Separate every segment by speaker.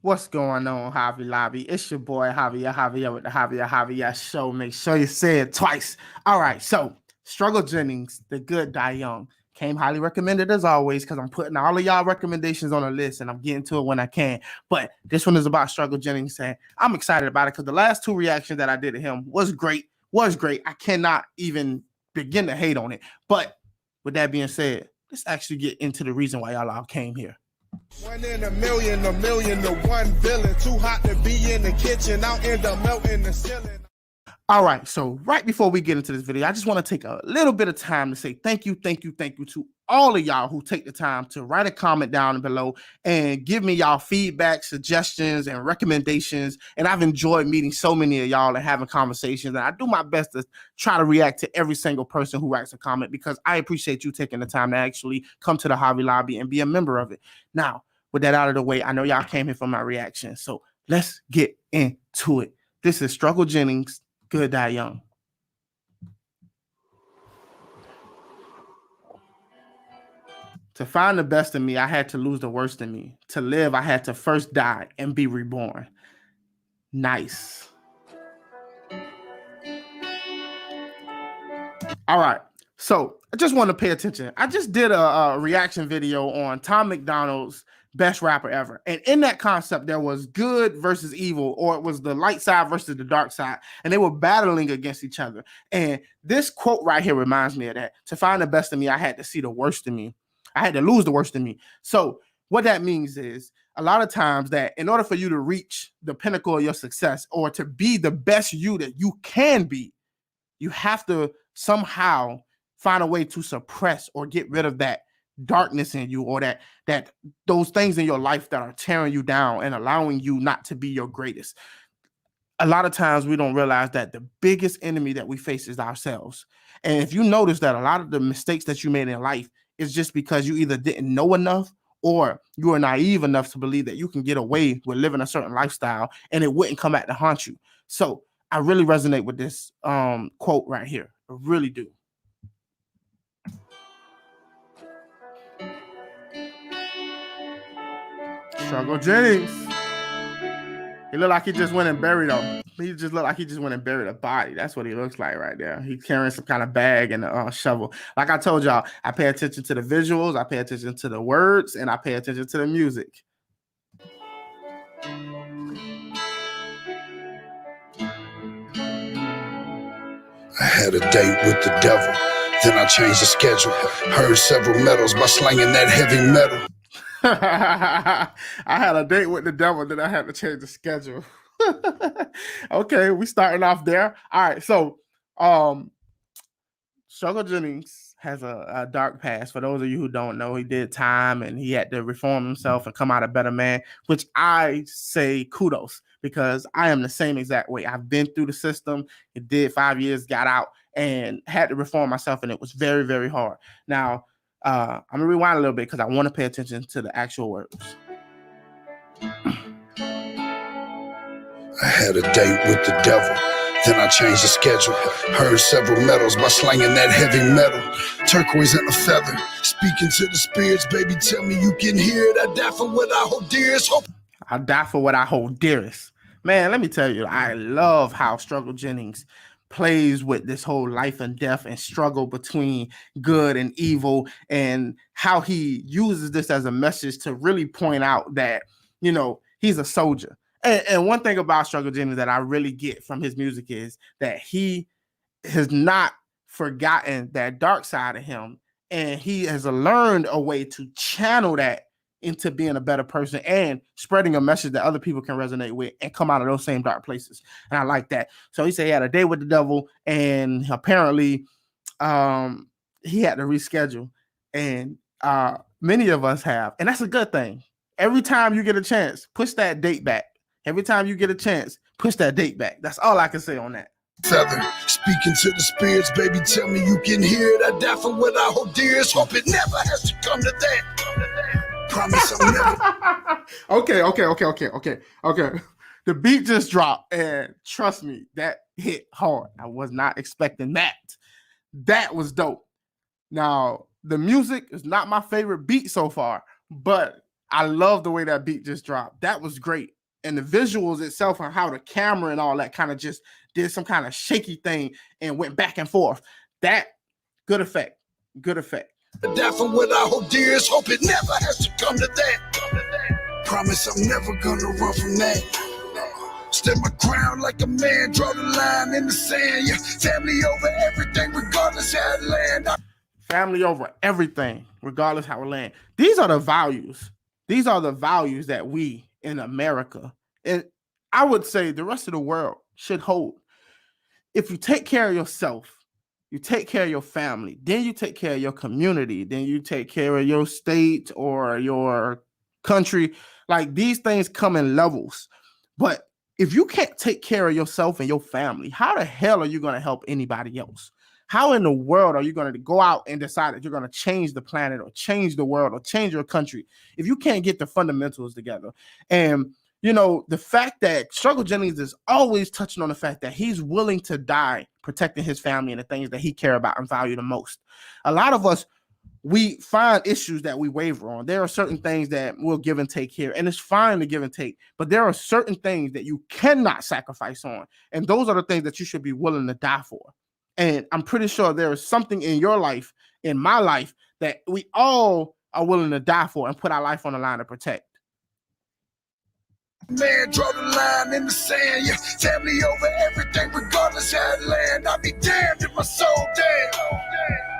Speaker 1: What's going on, Javi Lobby? It's your boy Javier with the Javier Show. Make sure you say it twice. All right, so Struggle Jennings, The Good Die Young. Came highly recommended as always because I'm putting all of y'all recommendations on a list and I'm getting to it when I can. But this one is about Struggle Jennings saying I'm excited about it because the last two reactions that I did to him was great. I cannot even begin to hate on it. But with that being said, let's actually get into the reason why y'all all came here.
Speaker 2: 1 in a million to 1 villain. Too hot to be in the kitchen, I'll end up melting the ceiling.
Speaker 1: All right, so right before we get into this video, I just want to take a little bit of time to say thank you to all of y'all who take the time to write a comment down below and give me y'all feedback, suggestions, and recommendations. And I've enjoyed meeting so many of y'all and having conversations. And I do my best to try to react to every single person who writes a comment because I appreciate you taking the time to actually come to the Hobby Lobby and be a member of it. Now, with that out of the way, I know y'all came here for my reaction, so let's get into it. This is Struggle Jennings, Good Die Young. To find the best in me, I had to lose the worst in me. To live, I had to first die and be reborn. Nice. All right. So I just want to pay attention. I just did a reaction video on Tom McDonald's Best Rapper Ever. And in that concept, there was good versus evil, or it was the light side versus the dark side. And they were battling against each other. And this quote right here reminds me of that. To find the best in me, I had to see the worst in me. I had to lose the worst in me. So what that means is a lot of times that in order for you to reach the pinnacle of your success or to be the best you that you can be, you have to somehow find a way to suppress or get rid of that darkness in you, or that those things in your life that are tearing you down and allowing you not to be your greatest. A lot of times we don't realize that the biggest enemy that we face is ourselves. And if you notice that a lot of the mistakes that you made in life is just because you either didn't know enough or you were naive enough to believe that you can get away with living a certain lifestyle and it wouldn't come back to haunt you. So I really resonate with this quote right here. I really do. Struggle Jennings. He looked like he just went and buried him. He just looked like he just went and buried a body. That's what he looks like right there. He's carrying some kind of bag and a shovel. Like I told y'all, I pay attention to the visuals, I pay attention to the words, and I pay attention to the music.
Speaker 3: I had a date with the devil, then I changed the schedule. Heard several medals by slinging that heavy metal.
Speaker 1: I had a date with the devil, then I had to change the schedule. Okay, we starting off there. All right, so Struggle Jennings has a dark past. For those of you who don't know, he did time and he had to reform himself and come out a better man, which I say kudos because I am the same exact way. I've been through the system. It did 5 years, got out, and had to reform myself, and it was very, very hard. Now, I'm gonna rewind a little bit because I want to pay attention to the actual words.
Speaker 3: I had a date with the devil, then I changed the schedule. Heard several medals by slinging that heavy metal. Turquoise and a feather, speaking to the spirits. Baby, tell me you can hear it. I die for what I hold dearest.
Speaker 1: I die for what I hold dearest. Man, let me tell you, I love how Struggle Jennings plays with this whole life and death and struggle between good and evil, and how he uses this as a message to really point out that, you know, he's a soldier. And one thing about Struggle Jennings that I really get from his music is that he has not forgotten that dark side of him, and he has learned a way to channel that into being a better person and spreading a message that other people can resonate with and come out of those same dark places. And I like that. So he said he had a date with the devil, and apparently he had to reschedule. And many of us have, and that's a good thing. Every time you get a chance, push that date back. Every time you get a chance, push that date back. That's all I can say on that.
Speaker 3: Feather, speaking to the spirits, baby, tell me you can hear it. I die for what I hold dearest. Hope it never has to come to that. Promise I'm
Speaker 1: never. Okay. The beat just dropped, and trust me, that hit hard. I was not expecting that. That was dope. Now, the music is not my favorite beat so far, but I love the way that beat just dropped. That was great. And the visuals itself and how the camera and all that kind of just did some kind of shaky thing and went back and forth. That good effect. Good effect.
Speaker 3: Die for what I hold dear, hope it never has to come to that. Promise I'm never gonna run from that. Stand my ground like a man, draw the line in the sand. Yeah, family over everything, regardless how it land.
Speaker 1: Family over everything, regardless how it land. These are the values. These are the values that we in America, and I would say the rest of the world, should hold. If you take care of yourself, you take care of your family, then you take care of your community, then you take care of your state or your country. Like, these things come in levels. But if you can't take care of yourself and your family, how the hell are you going to help anybody else? How in the world are you going to go out and decide that you're going to change the planet or change the world or change your country if you can't get the fundamentals together? And you know, the fact that Struggle Jennings is always touching on the fact that he's willing to die protecting his family and the things that he care about and value the most. A lot of us, we find issues that we waver on. There are certain things that we'll give and take here, and it's fine to give and take, but there are certain things that you cannot sacrifice on, and those are the things that you should be willing to die for. And I'm pretty sure there is something in your life, in my life, that we all are willing to die for and put our life on the line to protect.
Speaker 3: Man, draw the line in the sand. Yeah, family over everything, regardless how it land. I'll be damned if my soul damn.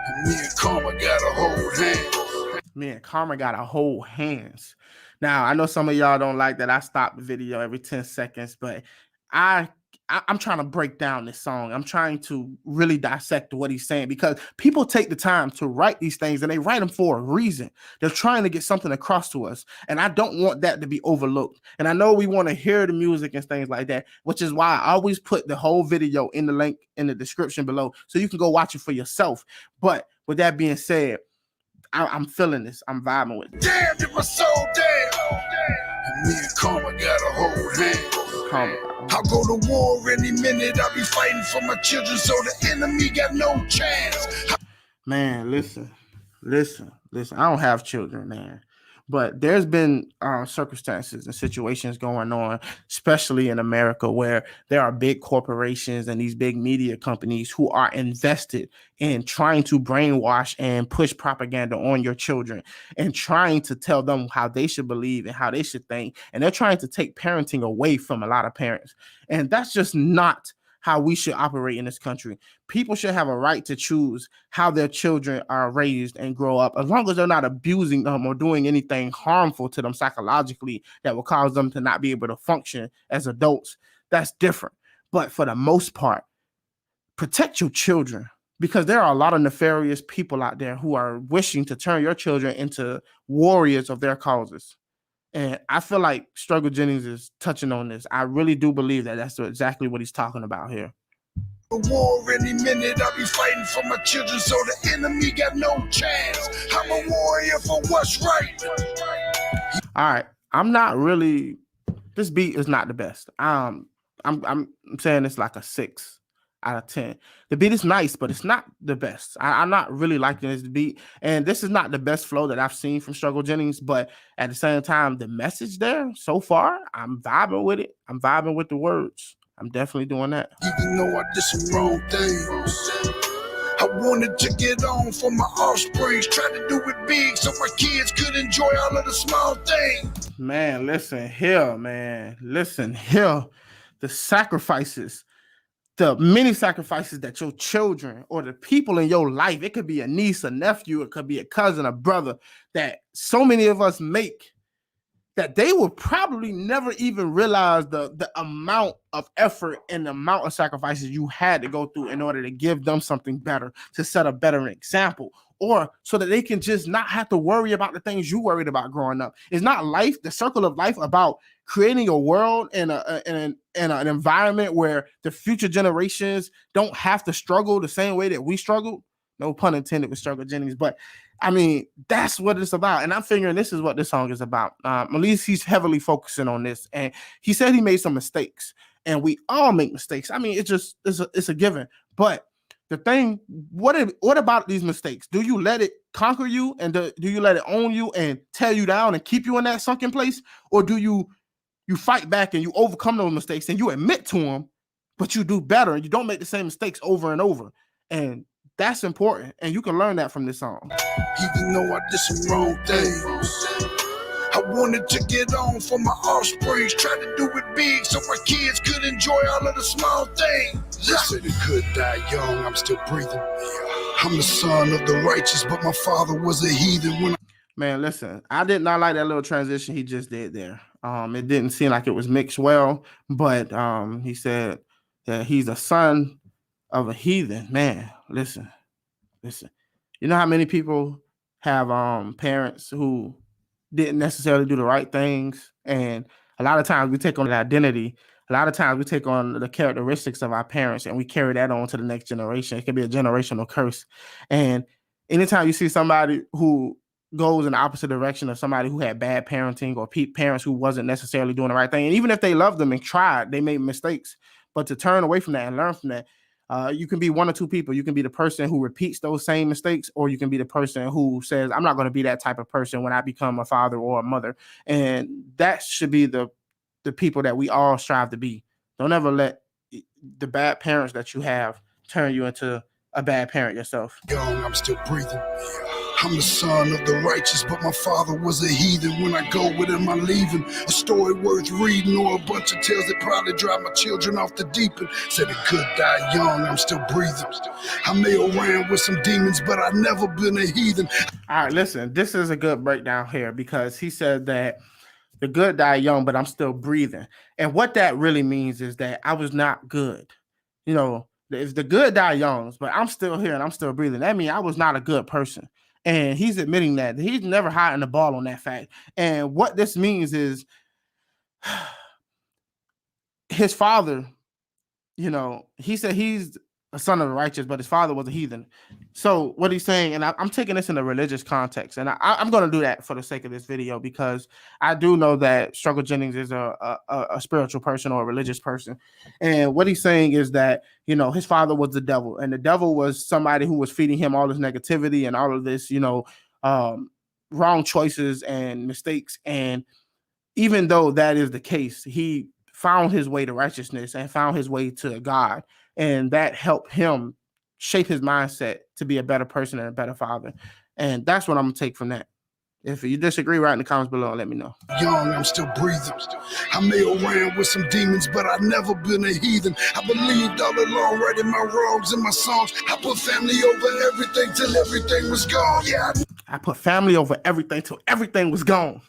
Speaker 3: And me and Karma got a hold hands.
Speaker 1: Me and Karma got a hold hands. Now, I know some of y'all don't like that I stop the video every 10 seconds, but I'm trying to break down this song. I'm trying to really dissect what he's saying, because people take the time to write these things and they write them for a reason. They're trying to get something across to us. And I don't want that to be overlooked. And I know we want to hear the music and things like that, which is why I always put the whole video in the link in the description below so you can go watch it for yourself. But with that being said, I'm feeling this. I'm vibing with it.
Speaker 3: Damn, if my soul damn. And me and Karma got a hold hands.
Speaker 1: Karma.
Speaker 3: I'll go to war any minute. I'll be fighting for my children so the enemy got no chance.
Speaker 1: Man, listen. I don't have children, man. But there's been circumstances and situations going on, especially in America, where there are big corporations and these big media companies who are invested in trying to brainwash and push propaganda on your children and trying to tell them how they should believe and how they should think. And they're trying to take parenting away from a lot of parents. And that's just not how we should operate in this country. People should have a right to choose how their children are raised and grow up, as long as they're not abusing them or doing anything harmful to them psychologically that will cause them to not be able to function as adults. That's different. But for the most part, protect your children, because there are a lot of nefarious people out there who are wishing to turn your children into warriors of their causes. And I feel like Struggle Jennings is touching on this. I really do believe that that's exactly what he's talking about here.
Speaker 3: War any minute, I'll be fighting for my children so the enemy got no chance. I'm a warrior for what's right.
Speaker 1: All right. I'm not really, this beat is not the best. I'm saying it's like a 6 out of 10. The beat is nice, but it's not the best. I'm not really liking this beat. And this is not the best flow that I've seen from Struggle Jennings, but at the same time, the message there so far, I'm vibing with it. I'm vibing with the words. I'm definitely doing that.
Speaker 3: Even though I did some wrong things, I wanted to get on for my offspring, try to do it big so my kids could enjoy all of the small things.
Speaker 1: Man, listen here, man. Listen here. The sacrifices, the many sacrifices that your children or the people in your life, it could be a niece, a nephew, it could be a cousin, a brother, that so many of us make, that they will probably never even realize the amount of effort and the amount of sacrifices you had to go through in order to give them something better, to set a better example, or so that they can just not have to worry about the things you worried about growing up. It's not life, the circle of life, about creating a world and an environment where the future generations don't have to struggle the same way that we struggled. No pun intended with Struggle Jennings, but I mean, that's what it's about. And I'm figuring this is what this song is about. At least he's heavily focusing on this. And he said he made some mistakes, and we all make mistakes. I mean, it's a given. But the thing, what about these mistakes? Do you let it conquer you, and do you let it own you and tear you down and keep you in that sunken place? Or do you fight back and you overcome those mistakes and you admit to them, but you do better and you don't make the same mistakes over and over? And that's important. And you can learn that from this song.
Speaker 3: Even though I did some wrong things, I wanted to get on for my offspring. Tried to do it big so my kids could enjoy all of the small things. They said it could die young, I'm still breathing. I'm the son of the righteous, but my father was a heathen.
Speaker 1: Man, listen, I did not like that little transition he just did there. It didn't seem like it was mixed well, but he said that he's a son of a heathen. Man, listen. You know how many people have parents who didn't necessarily do the right things, and a lot of times we take on the identity. A lot of times we take on the characteristics of our parents and we carry that on to the next generation. It can be a generational curse. And anytime you see somebody who goes in the opposite direction of somebody who had bad parenting or parents who wasn't necessarily doing the right thing, and even if they loved them and tried, they made mistakes. But to turn away from that and learn from that, you can be one or two people. You can be the person who repeats those same mistakes, or you can be the person who says, I'm not going to be that type of person when I become a father or a mother. And that should be the people that we all strive to be. Don't ever let the bad parents that you have turn you into a bad parent yourself.
Speaker 3: Young, I'm still breathing. I'm the son of the righteous, but my father was a heathen. When I go with him, I'm leaving. A story worth reading, or a bunch of tales that probably drive my children off the deep end. Said it could die young, I'm still breathing. I may have ran with some demons, but I've never been a heathen.
Speaker 1: All right, listen, this is a good breakdown here, because he said that the good die young, but I'm still breathing. And what that really means is that I was not good. You know, if the good die young, but I'm still here and I'm still breathing, that means I was not a good person. And he's admitting that. He's never hiding the ball on that fact. And what this means is his father, you know, he said he's a son of the righteous, but his father was a heathen. So what he's saying, and I'm taking this in a religious context, and I'm going to do that for the sake of this video, because I do know that Struggle Jennings is a spiritual person or a religious person. And what he's saying is that, you know, his father was the devil, and the devil was somebody who was feeding him all this negativity and all of this, you know, wrong choices and mistakes. And even though that is the case, he found his way to righteousness and found his way to God. And that helped him shape his mindset to be a better person and a better father. And that's what I'm going to take from that. If you disagree, write in the comments below and let me know.
Speaker 3: Young, I'm still breathing. I may have ran with some demons, but I've never been a heathen. I believed all along, writing my wrongs in my songs. I put family over everything till everything was gone. Yeah,
Speaker 1: I put family over everything till everything was gone.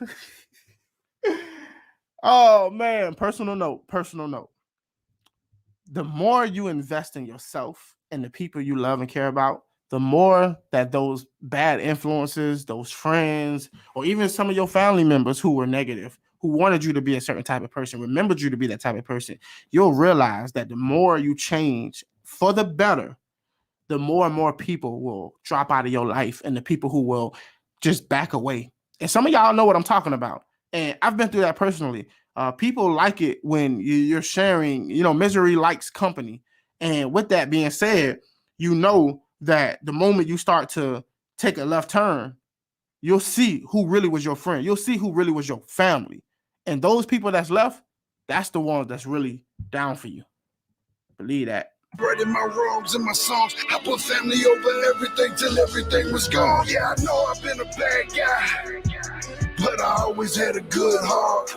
Speaker 1: Oh, man. Personal note. The more you invest in yourself and the people you love and care about, the more that those bad influences, those friends, or even some of your family members who were negative, who wanted you to be a certain type of person, remembered you to be that type of person, you'll realize that the more you change for the better, the more and more people will drop out of your life, and the people who will just back away. And some of y'all know what I'm talking about. And I've been through that personally. People like it when you're sharing, you know, misery likes company. And with that being said, you know that the moment you start to take a left turn, you'll see who really was your friend. You'll see who really was your family. And those people that's left, that's the ones that's really down for you. Believe that.
Speaker 3: writing my wrongs in my songs. I put family over everything till everything was gone. Yeah, I know I've been a bad guy, but I always had a good heart.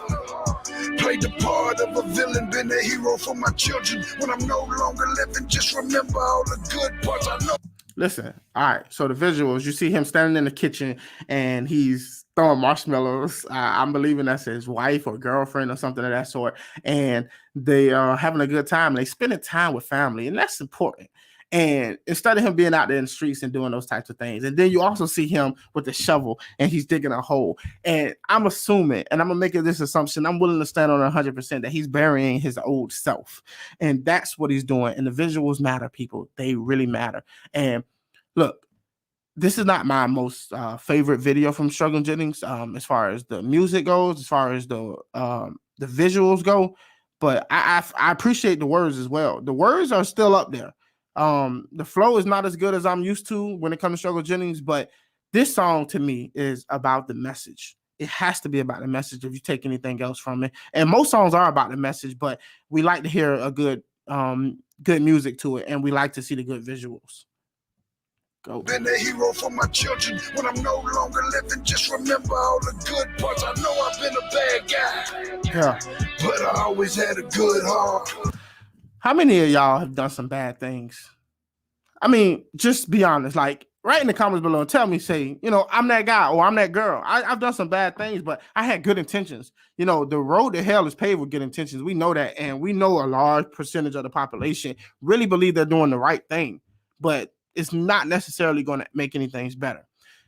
Speaker 3: Played the part of a villain, been a hero for my children. When I'm no longer living, just remember all the good parts I know.
Speaker 1: Listen, all right, so the visuals, you see him standing in the kitchen and he's throwing marshmallows. I'm believing that's his wife or girlfriend or something of that sort. And they are having a good time. They spending time with family, and that's important. And instead of him being out there in the streets and doing those types of things, and then you also see him with the shovel and he's digging a hole. And I'm assuming, and I'm gonna make this assumption, I'm willing to stand on 100% that he's burying his old self. And that's what he's doing. And the visuals matter, people. They really matter. And look, this is not my most favorite video from Struggle Jennings as far as the music goes, as far as the visuals go. But I appreciate the words as well. The words are still up there. The flow is not as good as I'm used to when it comes to Struggle Jennings, but this song to me is about the message. It has to be about the message if you take anything else from it. And most songs are about the message, but we like to hear a good music to it, and we like to see the good visuals. Go.
Speaker 3: Been a hero for my children. When I'm no longer living, just remember all the good parts. I know I've been a bad guy,
Speaker 1: Yeah,
Speaker 3: but I always had a good heart.
Speaker 1: How many of y'all have done some bad things? I mean, just be honest. Like, write in the comments below and tell me, say, I'm that guy or I'm that girl. I've done some bad things, but I had good intentions. The road to hell is paved with good intentions. We know that. And we know a large percentage of the population really believe they're doing the right thing, but it's not necessarily going to make anything better.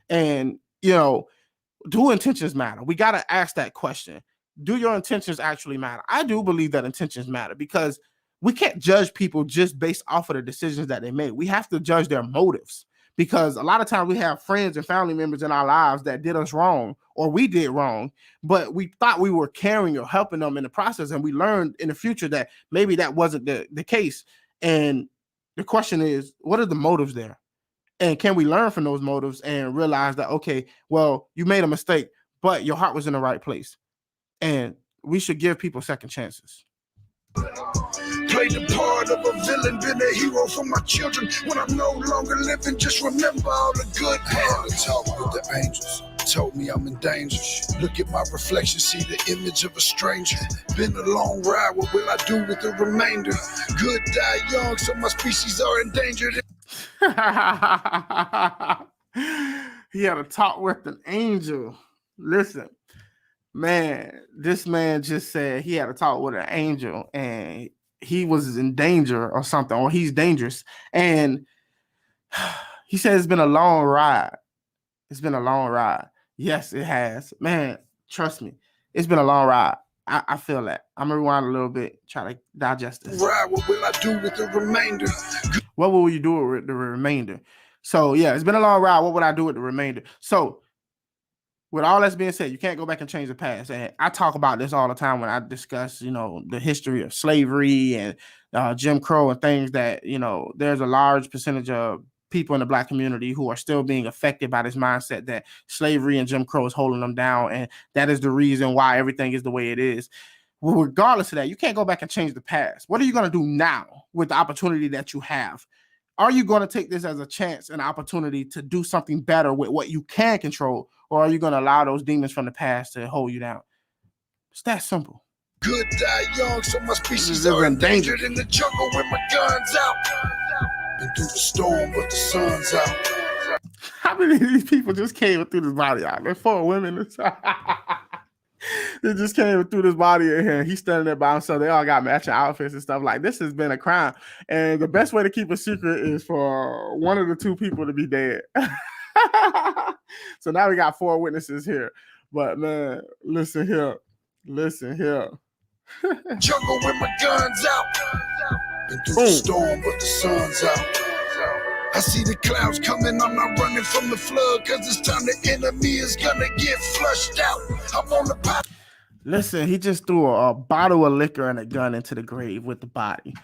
Speaker 1: And, do intentions matter? We got to ask that question. Do your intentions actually matter? I do believe that intentions matter, because we can't judge people just based off of the decisions that they made. We have to judge their motives, because a lot of times we have friends and family members in our lives that did us wrong, or we did wrong, but we thought we were caring or helping them in the process. And we learned in the future that maybe that wasn't the case. And the question is, what are the motives there? And can we learn from those motives and realize that, okay, well, you made a mistake, but your heart was in the right place. And we should give people second chances.
Speaker 3: Played the part of a villain, been a hero for my children. When I'm no longer living, just remember all the good parts. Talk with the angels, told me I'm in danger. Look at my reflection, see the image of a stranger. Been a long ride, what will I do with the remainder? Good die young, so my species are endangered.
Speaker 1: He had a talk with an angel. Listen, man, this man just said he had a talk with an angel and he was in danger or something, or he's dangerous. And he said it's been a long ride. It's been a long ride. Yes, it has. Man, trust me. It's been a long ride. I feel that. I'm going to rewind a little bit, try to digest this.
Speaker 3: Right, what will I do with the remainder?
Speaker 1: What will you do with the remainder? So, yeah, it's been a long ride. What would I do with the remainder? So, with all that's being said, you can't go back and change the past. And I talk about this all the time when I discuss, the history of slavery and Jim Crow and things that, there's a large percentage of people in the Black community who are still being affected by this mindset that slavery and Jim Crow is holding them down. And that is the reason why everything is the way it is. Well, regardless of that, you can't go back and change the past. What are you going to do now with the opportunity that you have? Are you going to take this as a chance and opportunity to do something better with what you can control? Or are you going to allow those demons from the past to hold you down? It's that simple.
Speaker 3: Good die young, so my species are endangered in the jungle with my guns out. Been through the storm, but the sun's out.
Speaker 1: How many of these people just came through this body out? There's 4 women. They just came through this body in here. He's standing there by himself. They all got matching outfits and stuff. Like, this has been a crime. And the best way to keep a secret is for one of the 2 people to be dead. So now we got 4 witnesses here. But man, listen here.
Speaker 3: Jungle with my guns out. Been through the storm, but the sun's out. I see the clouds coming, I'm not running from the flood, cause it's time the enemy is gonna get flushed out. I'm on the pop.
Speaker 1: Listen, he just threw a bottle of liquor and a gun into the grave with the body.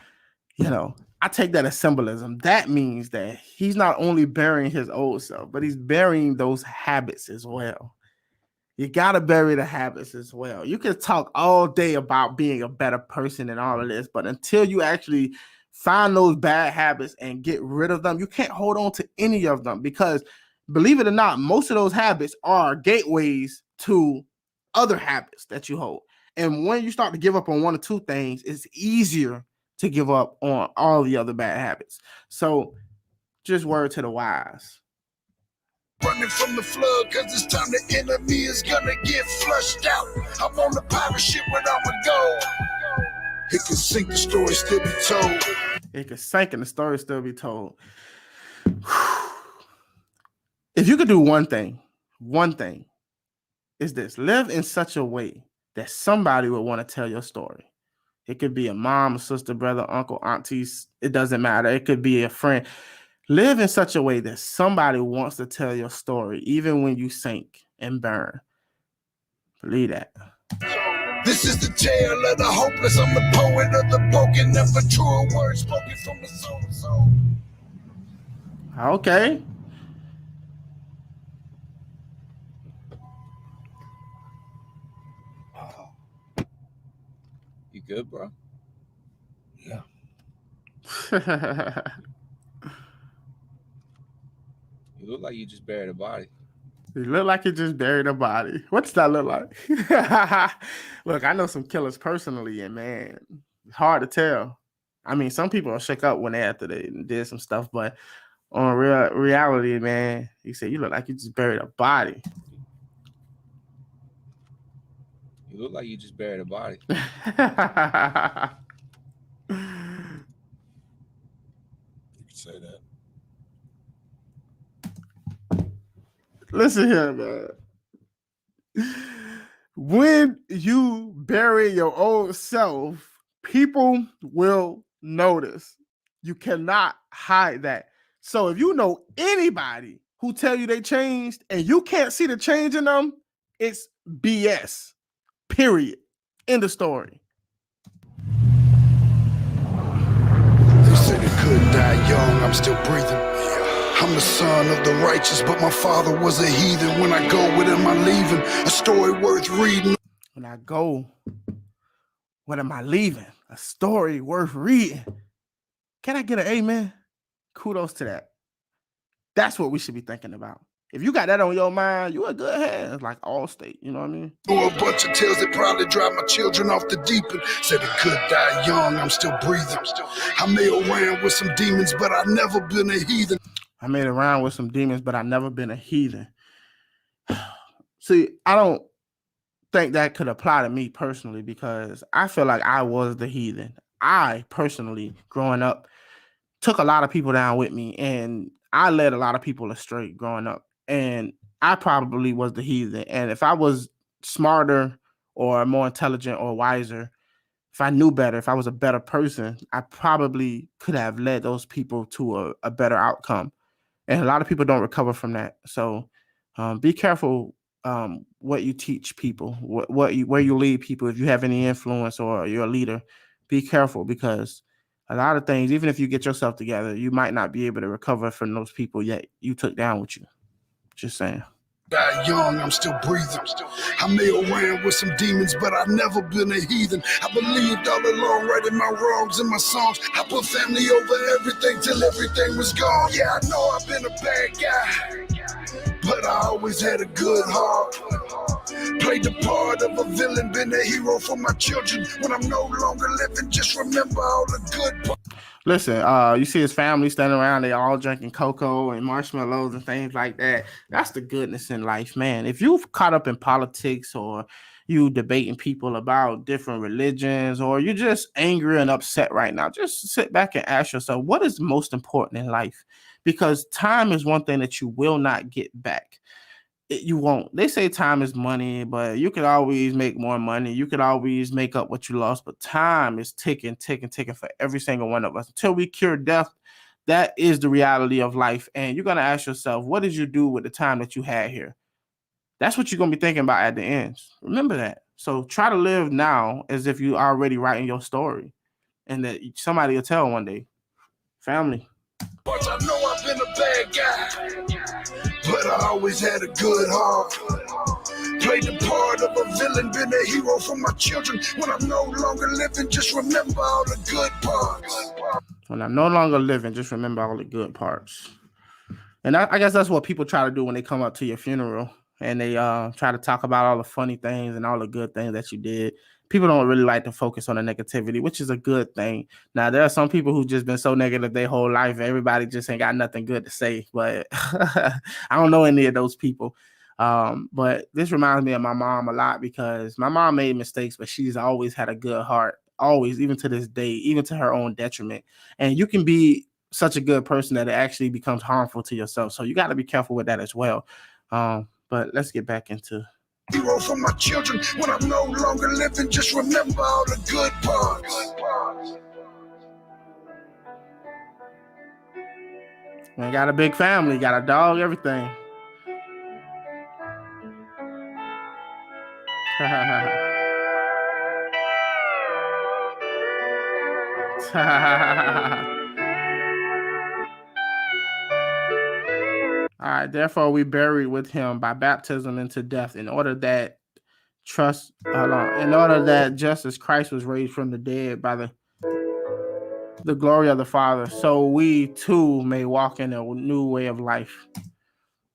Speaker 1: I take that as symbolism. That means that he's not only burying his old self, but he's burying those habits as well. You got to bury the habits as well. You can talk all day about being a better person and all of this, but until you actually find those bad habits and get rid of them, you can't hold on to any of them, because believe it or not, most of those habits are gateways to other habits that you hold. And when you start to give up on 1 or 2 things, it's easier to give up on all the other bad habits. So just word to the wise.
Speaker 3: Running from the flood, cause it's time the enemy is gonna get flushed out. I'm on the pirate ship when I'ma go. It can sink, the story still be told.
Speaker 1: It can sink and the story still be told. If you could do one thing is this: live in such a way that somebody would want to tell your story. It could be a mom, a sister, brother, uncle, aunties. It doesn't matter. It could be a friend. Live in such a way that somebody wants to tell your story, even when you sink and burn. Believe that.
Speaker 3: This is the tale of the hopeless. I'm the poet of the broken, never true words spoken from the soul.
Speaker 1: Okay.
Speaker 4: You good, bro?
Speaker 3: Yeah.
Speaker 4: You look like you just buried a body.
Speaker 1: You look like you just buried a body. What's that look like? Look, I know some killers personally, and man, it's hard to tell. I mean, some people are shook up when after they did some stuff, but on reality, man, he said you look like you just buried a body.
Speaker 4: You look like you just buried a body.
Speaker 3: You can say that.
Speaker 1: Listen here, man. When you bury your old self, people will notice. You cannot hide that. So if you know anybody who tell you they changed and you can't see the change in them, it's BS. Period. End of story.
Speaker 3: They said it could die young, I'm still breathing. I'm the son of the righteous, but my father was a heathen. When I go, what am I leaving? A story worth reading.
Speaker 1: When I go, what am I leaving? A story worth reading. Can I get an amen? Kudos to that. That's what we should be thinking about. If you got that on your mind, you a good hands, like Allstate. You know what I mean?
Speaker 3: Or a bunch of tales that probably drive my children off the deep end. Said it could die young, I'm still breathing. I may have ran with some demons, but I've never been a heathen.
Speaker 1: I made around with some demons, but I've never been a heathen. See, I don't think that could apply to me personally because I feel like I was the heathen. I personally, growing up, took a lot of people down with me, and I led a lot of people astray growing up. And I probably was the heathen. And if I was smarter or more intelligent or wiser, if I knew better, if I was a better person, I probably could have led those people to a better outcome. And a lot of people don't recover from that. So be careful what you teach people, where you lead people. If you have any influence or you're a leader, be careful because a lot of things, even if you get yourself together, you might not be able to recover from those people yet you took down with you. Just saying.
Speaker 3: Die young, I'm still breathing. I may have ran with some demons, but I've never been a heathen. I believed all along, writing my wrongs in my songs. I put family over everything till everything was gone. Yeah, I know I've been a bad guy, but I always had a good heart. Played the part of a villain, been a hero for my children. When I'm no longer living, just remember all the good parts.
Speaker 1: Listen, you see his family standing around, they all drinking cocoa and marshmallows and things like that. That's the goodness in life, man. If you've caught up in politics or you debating people about different religions or you're just angry and upset right now, just sit back and ask yourself, what is most important in life? Because time is one thing that you will not get back. You won't. They say time is money, but you could always make more money. You could always make up what you lost, but time is ticking for every single one of us. Until we cure death, that is the reality of life. And you're going to ask yourself, what did you do with the time that you had here? That's what you're going to be thinking about at the end. Remember that. So try to live now as if you're already writing your story and that somebody will tell one day. Family.
Speaker 3: I know I've been a bad guy, but I always had a good heart. Played the part of a villain, been a hero for my children. When I'm no longer living, just remember all the good parts.
Speaker 1: When I'm no longer living, just remember all the good parts. And I guess that's what people try to do when they come up to your funeral and they try to talk about all the funny things and all the good things that you did. People don't really like to focus on the negativity, which is a good thing. Now, there are some people who've just been so negative their whole life. Everybody just ain't got nothing good to say. But I don't know any of those people. But this reminds me of my mom a lot because my mom made mistakes, but she's always had a good heart. Always, even to this day, even to her own detriment. And you can be such a good person that it actually becomes harmful to yourself. So you got to be careful with that as well. But let's get back into
Speaker 3: hero for my children. When I'm no longer living, just remember all the good parts.
Speaker 1: Man, got a big family, got a dog, everything. All right, therefore we buried with him by baptism into death, in order that in order that just as Christ was raised from the dead by the glory of the Father, so we too may walk in a new way of life.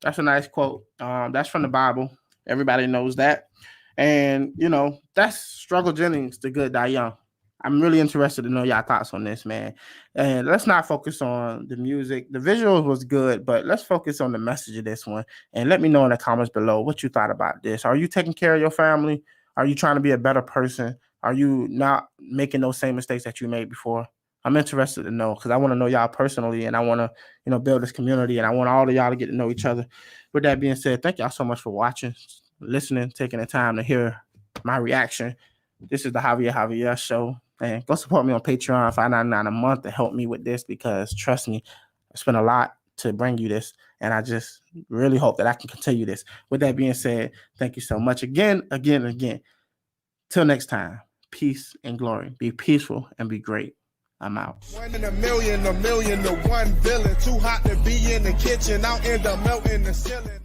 Speaker 1: That's a nice quote. That's from the Bible. Everybody knows that. And, you know, that's Struggle Jennings, The Good Die Young. I'm really interested to know y'all thoughts on this, man. And let's not focus on the music. The visuals was good, but let's focus on the message of this one. And let me know in the comments below what you thought about this. Are you taking care of your family? Are you trying to be a better person? Are you not making those same mistakes that you made before? I'm interested to know, because I want to know y'all personally, and I want to, you know, build this community, and I want all of y'all to get to know each other. With that being said, thank y'all so much for watching, listening, taking the time to hear my reaction. This is the JAVIER Show. And go support me on Patreon, $5.99 a month, to help me with this, because trust me, I spent a lot to bring you this, and I just really hope that I can continue this. With that being said, thank you so much again. Till next time, peace and glory. Be peaceful and be great. I'm out.
Speaker 2: 1 in a million to one villain. Too hot to be in the kitchen, out in the melting the ceiling.